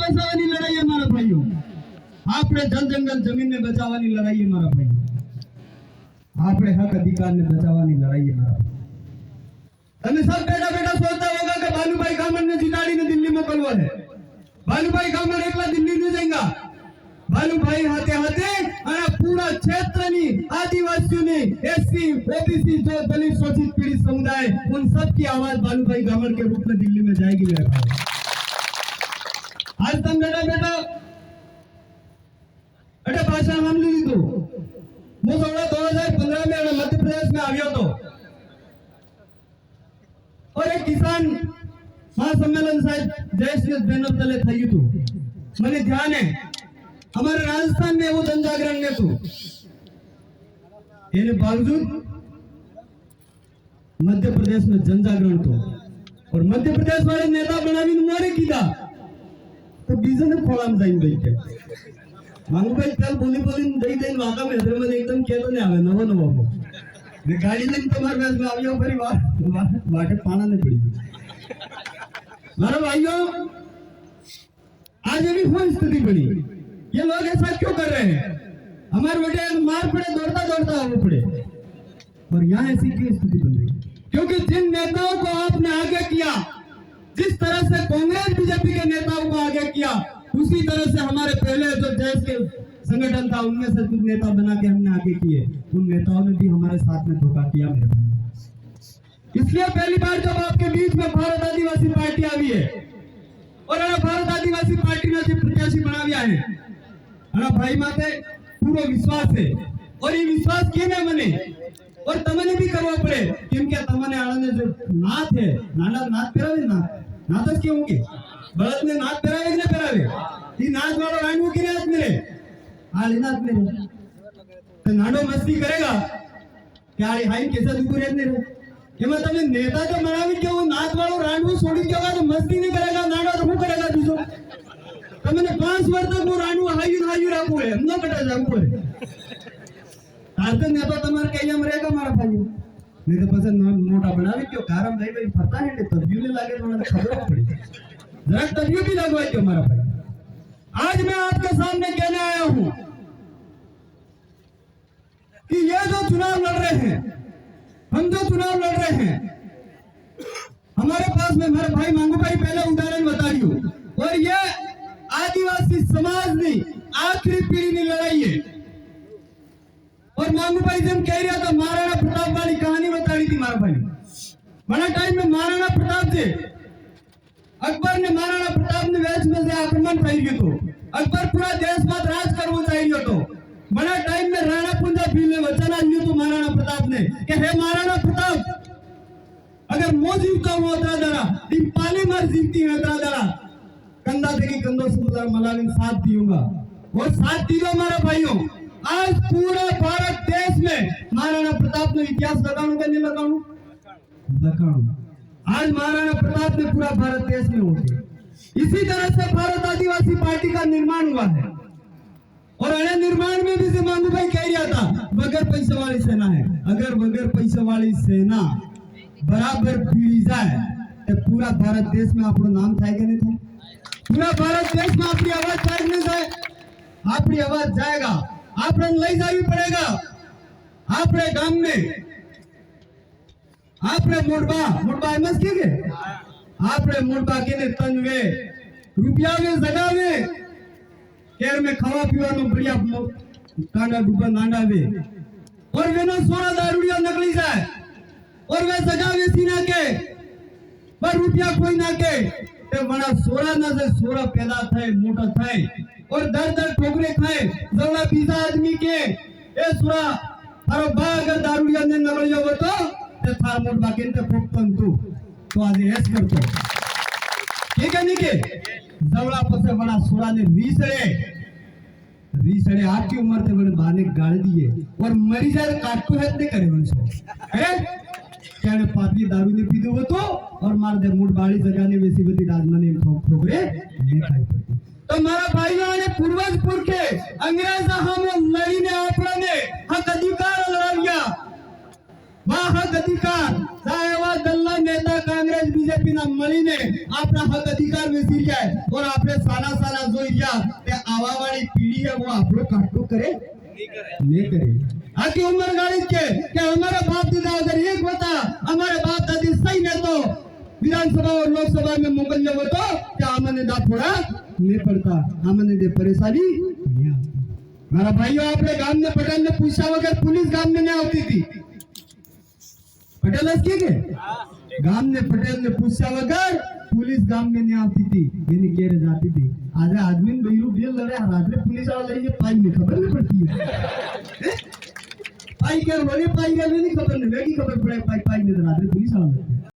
बचावવાની લડાઈ है મારા ભાઈઓ, આપણે જલ જંગલ જમીન ને બચાવવાની લડાઈ है મારા ભાઈઓ, આપણે હક અધિકાર ને બચાવવાની લડાઈ है મારા ભાઈઓ। તમે सब બેઠા બેઠા सोचता होगा कि बालूभाई कामड़ ने जिताड़ीने दिल्ली मोकलવો है। बालूभाई कामड़ एकला दिल्ली नहीं जाएगा। बालूभाई हाथे हाथे અને પૂરા ક્ષેત્રની આદિવાસીઓની एससी ओबीसी जो दलित शोषित पीड़ित समुदाय उन सब की आवाज बालूभाई कामड़ के रूप में दिल्ली में जाएगी मेरे भाई। आज तुम बेटा बेटा अटे भाषण हम ली तो હું 2015 में मध्य प्रदेश में આવ્યો तो और एक किसान महासम्मेलन शायद देश के बैनर तले થઈ હતું। મને ध्यान है हमारे राजस्थान में वो जन जागरण ने तो इन्हें बावजूद मध्य प्रदेश में जन जागरण तो और मध्य प्रदेश वाले नेता बनावी मारे कीधा तो बीजे ने खोलाम जाइन दई के मांगू भाई कल बोली बोली दई दई वाका में हदर में एकदम केतो ने आवे नवो नवो ने गाड़ी लेके तुम्हारे पास में आवियो फरी वाटे पाना ने पड़ी। मारा भाइयों आज अभी वो स्थिति बनी, ये लोग ऐसा क्यों कर रहे हैं? हमारे बेटे मार पड़े दौड़ता दौड़ता आगे पड़े और यहाँ ऐसी क्यों स्थिति बन रही? क्योंकि जिन नेताओं को आपने आगे किया, जिस तरह से कांग्रेस बीजेपी के नेताओं को आगे किया, उसी तरह से हमारे पहले जो देश के संगठन था उनमें से कुछ नेता बना के हमने आगे किए। उन नेताओं ने भी हमारे साथ में धोखा किया मेरे भाई। इसलिए पहली बार जब आपके बीच में भारत आदिवासी पार्टी आई है और भारत आदिवासी पार्टी ने प्रत्याशी बनाव्या है भाई माते पूरा विश्वास है और ये विश्वास केने मने और तमने भी करवा पड़े केम के तमने आने जो नाथ है नाना नाथ पेरावे नाथ के होंगे बळद ने नाथ पेरावे ने पेरावे ई नाथ वाला राणू की नाथ मेरे हाल नाथ मेरे तो नाडो मस्ती करेगा क्या हाई कैसा दुखू रहने रे एમાં તમે नेता जो बनावी के वो नाथ वालो राणू छोड़ी देगा तो मस्ती नहीं करेगा नाडो तो શું करेगा બીજો તમને 5 વર્ષ तक वो राणू हायू રાખવું है ન કટા જાવું પડે તારતે નેતા તમારે કઈયામ રહેगा મારા ભાઈઓ नहीं तो પછી મોટા બનાવી क्यों कारण भाई भाई पता है कि तब्यू ने लागे મને खबर पड़ी जरा तब्यू भी लगवाई क्यों मारा भाई। आज मैं आपके सामने कहने आया हूं कि ये जो चुनाव लड़ रहे हैं, हम जो चुनाव लड़ रहे हैं, हमारे पास में मेरे भाई मांगू भाई पहले उदाहरण बता रही हूं और ये आदिवासी समाज ની आखिरी पीढ़ी ની लड़ाई है। और मांगू भाई जब कह रहा था महाराणा प्रताप वाली कहानी बता रही थी मारा भाई बड़ा टाइम में महाराणा प्रताप से अकबर ने महाराणा प्रताप ने वेश में से आक्रमण થઈ ગયું તો अकबर पूरा देश पर राज करવો चाहिए तो बड़ा टाइम में राणा कुंजा भील ने वचन आप्યું तो महाराणा प्रताप ने कि हे महाराणा प्रताप अगर मो जीवता हूं अतरा दरा इन पाली मार जीवती है अतरा दरा कंधा देगी कंधों से मलावी साथ दूंगा और साथ दियो मारा भाइयों। आज पूरा भारत देश में महाराणा प्रताप ने इतिहास लगाऊं कि नहीं लगाऊं? लगाऊं। आज महाराणा प्रताप ने पूरा भारत देश में हो गया। इसी तरह से भारत आदिवासी पार्टी का निर्माण हुआ है और अरे निर्माण में भी से मांगू भाई कह रहा था बगैर पैसे वाली सेना है। अगर बगैर पैसे वाली सेना बराबर पीड़ी जाए तो पूरा भारत देश में आपको नाम था कि नहीं था? पूरा भारत देश में आपकी आवाज जाए नहीं जाए? आपकी आवाज जाएगा, आपने लई जावी पड़ेगा। आपने गांव में आपने मोड़बा एमएस के आपने मोड़बा के ने तनवे रुपया में जगावे केर में खावा पीवा नो बढ़िया कांडा डूबा नांडा वे और वे नो सोना दारूडिया नकली जाए और वे जगावे सीना के पर रुपया कोई ना के ते बड़ा सोरा ना से सोरा पैदा थाए मोटा थाए और दर दर ठोकरे खाए जवड़ा बीजा आदमी के ए सोरा थारो बा अगर दारूडिया ने नगलियो तो ते थार मोट बाकेन ते फुकतन तो आज ऐस करतो ठीक है नहीं के जवड़ा पसे बड़ा सोरा ने रीसड़े आपकी उम्र से बड़े बाने गाड़ दिए और मरी जाए काटको है नहीं करे उनसे अरे क्या ने पापी दारू ने पीदो वो तो और मार दे मूड बाड़ी जगाने वैसी बती राजमाने ठोकरे नहीं खाई पड़ती। तो मारा भाइयों ने पूर्वज पुरखे अंग्रेज हम लड़ी ने आपड़ा ने हक अधिकार लड़ाविया વા હક અધિકાર એવા દલ્લા નેતા કાંગ્રેસ બીજેપી ના મળીને આપણા હક અધિકાર વેચી જાય और આપણે સાના સાના જોઈ રહ્યા તે આવાવાળી પીઢી है वो આપણો કાટકો करे नहीं करे आखिर उम्र गाड़ी के कि हमारे बाप दादा अगर एक होता हमारे बाप दादी सही में तो विधानसभा और लोकसभा में मोकलने हो तो क्या हमने दा थोड़ा नहीं पड़ता हमने दे परेशानी नहीं आती मारा भाइयों आपने गांव में पटेल ने पूछा वगैरह पुलिस गांव में नहीं आती थी पटेल के गांव ने पटेल ने पूछा वगैरह पुलिस गांव में नहीं आती थी मैंने कह रहे जाती थी आज आदमी बहिरू जेल लड़े रात में पुलिस वाला ये पाई में खबर नहीं पड़ती है पाई के रोले पाई के नहीं खबर नहीं वेगी खबर पड़े पाई पाई में रात में पुलिस वाला